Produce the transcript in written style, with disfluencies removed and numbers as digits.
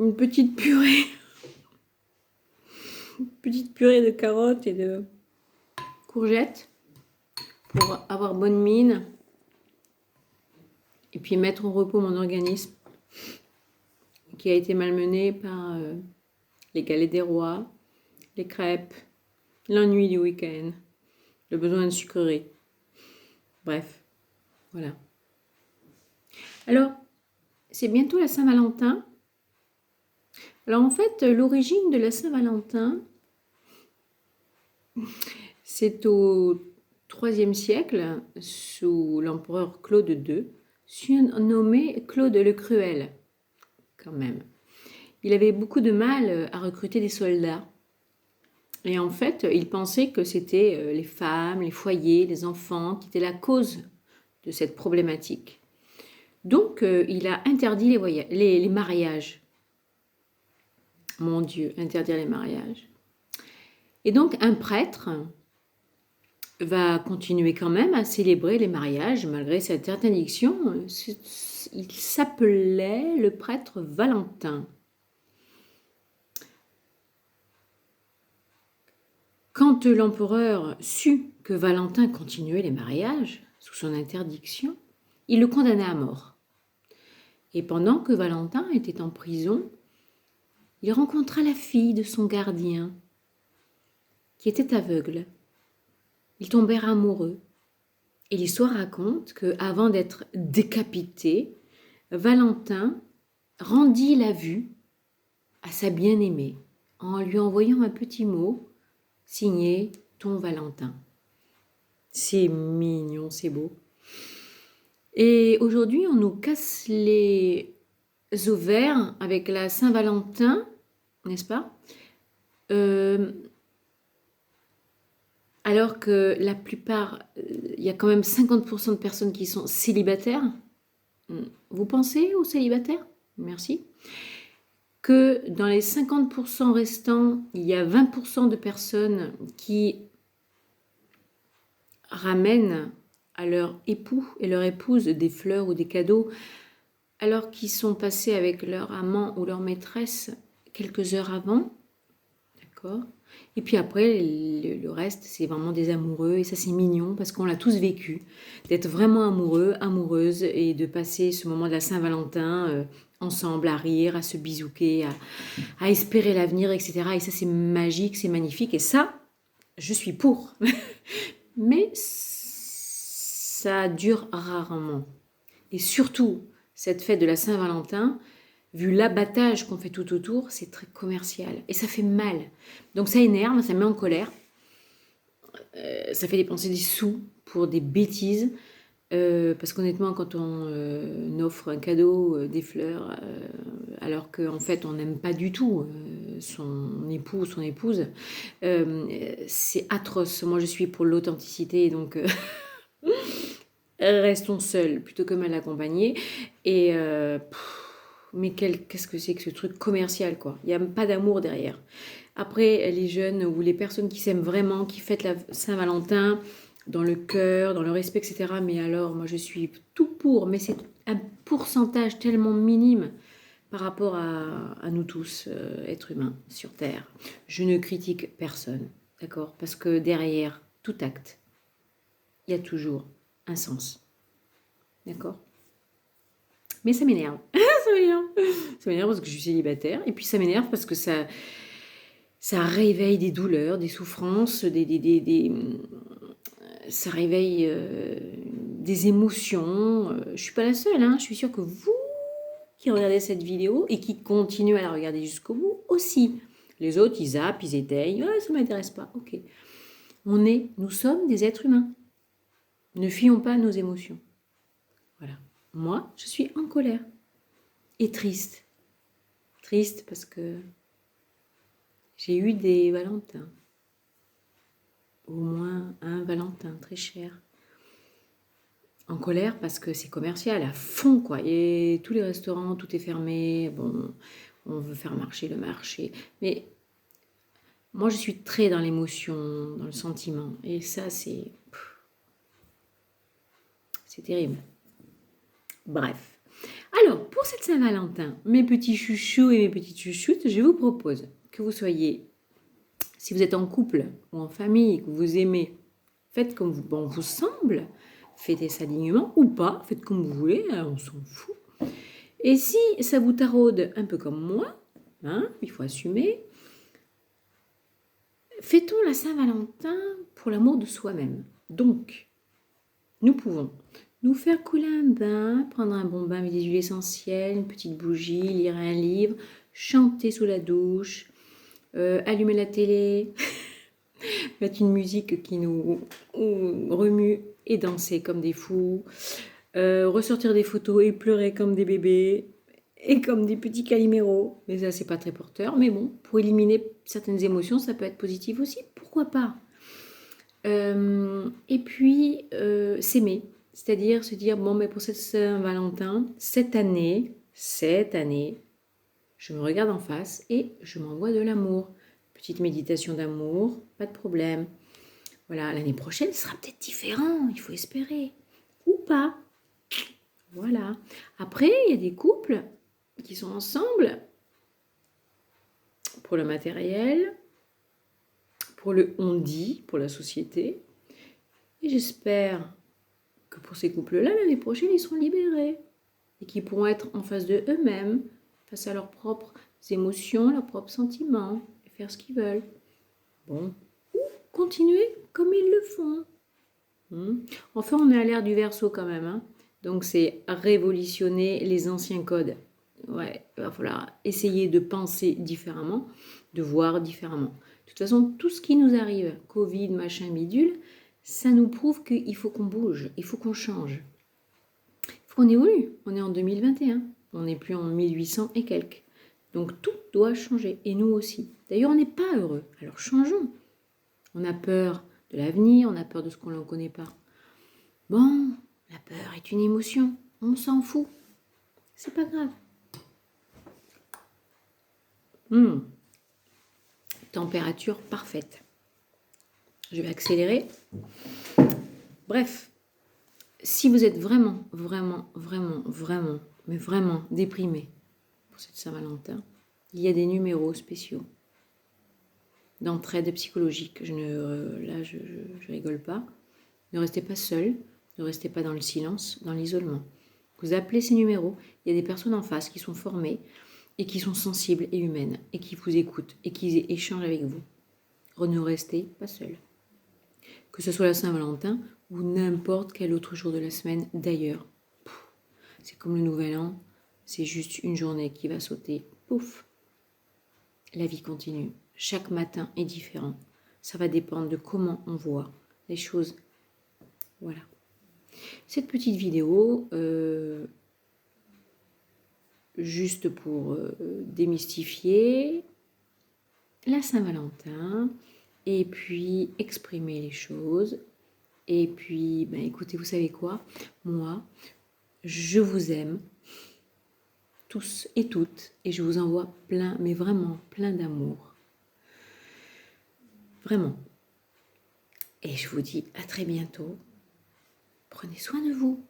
une petite purée. Une petite purée de carottes et de courgettes pour avoir bonne mine. Et puis mettre au repos mon organisme qui a été malmené par les galets des rois, les crêpes, l'ennui du week-end, le besoin de sucreries. Bref, voilà. Alors, c'est bientôt la Saint-Valentin. Alors en fait, l'origine de la Saint-Valentin, c'est au IIIe siècle, sous l'empereur Claude II, surnommé Claude le Cruel, quand même. Il avait beaucoup de mal à recruter des soldats. Et en fait, il pensait que c'était les femmes, les foyers, les enfants qui étaient la cause de cette problématique. Donc, il a interdit les mariages. Mon Dieu, interdire les mariages. Et donc, un prêtre va continuer quand même à célébrer les mariages malgré cette interdiction. Il s'appelait le prêtre Valentin. Quand l'empereur sut que Valentin continuait les mariages sous son interdiction, il le condamna à mort. Et pendant que Valentin était en prison, il rencontra la fille de son gardien, qui était aveugle. Ils tombèrent amoureux. Et l'histoire raconte qu'avant d'être décapité, Valentin rendit la vue à sa bien-aimée en lui envoyant un petit mot signé ton Valentin. C'est mignon, c'est beau. Et aujourd'hui, on nous casse les ovaires avec la Saint-Valentin, n'est-ce pas? Alors que la plupart, il y a quand même 50% de personnes qui sont célibataires. Vous pensez aux célibataires? Merci. Que dans les 50% restants, il y a 20% de personnes qui ramènent à leur époux et leur épouse des fleurs ou des cadeaux alors qu'ils sont passés avec leur amant ou leur maîtresse quelques heures avant. D'accord? Et puis après, le reste, c'est vraiment des amoureux. Et ça, c'est mignon parce qu'on l'a tous vécu. D'être vraiment amoureux, amoureuse et de passer ce moment de la Saint-Valentin ensemble, à rire, à se bisouquer, à espérer l'avenir, etc. Et ça, c'est magique, c'est magnifique. Et ça, je suis pour. Mais ça dure rarement. Et surtout, cette fête de la Saint-Valentin, vu l'abattage qu'on fait tout autour, c'est très commercial. Et ça fait mal. Donc ça énerve, ça met en colère. Ça fait dépenser des sous pour des bêtises. Parce qu'honnêtement, quand on offre un cadeau, des fleurs, alors qu'en fait on n'aime pas du tout son époux ou son épouse, c'est atroce. Moi je suis pour l'authenticité, donc restons seuls plutôt que mal accompagnés. Et mais qu'est-ce que c'est que ce truc commercial, quoi? Il n'y a pas d'amour derrière. Après, les jeunes ou les personnes qui s'aiment vraiment, qui fêtent la Saint-Valentin dans le cœur, dans le respect, etc. Mais alors, moi, je suis tout pour, mais c'est un pourcentage tellement minime par rapport à nous tous, êtres humains sur Terre. Je ne critique personne, d'accord? Parce que derrière tout acte, il y a toujours un sens, d'accord? Mais ça m'énerve. Ça m'énerve. Ça m'énerve parce que je suis célibataire. Et puis ça m'énerve parce que ça réveille des douleurs, des souffrances, ça réveille des émotions. Je ne suis pas la seule. Hein. Je suis sûre que vous qui regardez cette vidéo et qui continuez à la regarder jusqu'au bout aussi. Les autres, ils zappent, ils éteignent. Ah, ça ne m'intéresse pas. Ok. Nous sommes des êtres humains. Ne fuyons pas nos émotions. Voilà. Moi, je suis en colère. Et triste. Triste parce que j'ai eu des Valentins. Au moins un Valentin très cher. En colère parce que c'est commercial à fond, quoi. Et tous les restaurants, tout est fermé. Bon, on veut faire marcher le marché. Mais moi, je suis très dans l'émotion, dans le sentiment. Et ça, c'est terrible. Bref. Alors, pour Pour cette Saint-Valentin, mes petits chouchous et mes petites chouchoutes, je vous propose que vous soyez, si vous êtes en couple ou en famille, que vous aimez, faites comme bon vous semble, fêtez ça dignement ou pas, faites comme vous voulez, on s'en fout. Et si ça vous taraude un peu comme moi, il faut assumer, fêtons la Saint-Valentin pour l'amour de soi-même. Donc, nous pouvons nous faire couler un bain, prendre un bon bain avec des huiles essentielles, une petite bougie, lire un livre, chanter sous la douche, allumer la télé, mettre une musique qui nous remue et danser comme des fous, ressortir des photos et pleurer comme des bébés et comme des petits caliméros. Mais ça, c'est pas très porteur. Mais bon, pour éliminer certaines émotions, ça peut être positif aussi. Pourquoi pas et puis, s'aimer. C'est-à-dire se dire, bon, mais pour cette Saint-Valentin, cette année, je me regarde en face et je m'envoie de l'amour. Petite méditation d'amour, pas de problème. Voilà, l'année prochaine, ce sera peut-être différent, il faut espérer. Ou pas. Voilà. Après, il y a des couples qui sont ensemble pour le matériel, pour le on-dit, pour la société. Et j'espère que pour ces couples-là, l'année prochaine, ils seront libérés et qu'ils pourront être en face de eux-mêmes, face à leurs propres émotions, leurs propres sentiments, et faire ce qu'ils veulent. Bon, ou continuer comme ils le font. Enfin, on est à l'ère du Verseau quand même, donc c'est révolutionner les anciens codes. Ouais, il va falloir essayer de penser différemment, de voir différemment. De toute façon, tout ce qui nous arrive, Covid, machin, bidule, ça nous prouve qu'il faut qu'on bouge, il faut qu'on change. Il faut qu'on évolue. On est en 2021, on n'est plus en 1800 et quelques. Donc tout doit changer, et nous aussi. D'ailleurs, on n'est pas heureux, alors changeons. On a peur de l'avenir, on a peur de ce qu'on ne connaît pas. Bon, la peur est une émotion, on s'en fout. C'est pas grave. Température parfaite. Je vais accélérer. Bref, si vous êtes vraiment déprimé pour cette Saint-Valentin, il y a des numéros spéciaux d'entraide psychologique. Je rigole pas. Ne restez pas seul, ne restez pas dans le silence, dans l'isolement. Vous appelez ces numéros, il y a des personnes en face qui sont formées et qui sont sensibles et humaines et qui vous écoutent et qui échangent avec vous. Ne restez pas seul. Que ce soit la Saint-Valentin ou n'importe quel autre jour de la semaine d'ailleurs. C'est comme le Nouvel An, c'est juste une journée qui va sauter. Pouf. La vie continue. Chaque matin est différent. Ça va dépendre de comment on voit les choses. Voilà. Cette petite vidéo, juste pour démystifier la Saint-Valentin et puis exprimer les choses. Et puis, écoutez, vous savez quoi? Moi, je vous aime tous et toutes et je vous envoie plein, mais vraiment plein d'amour. Vraiment. Et je vous dis à très bientôt. Prenez soin de vous.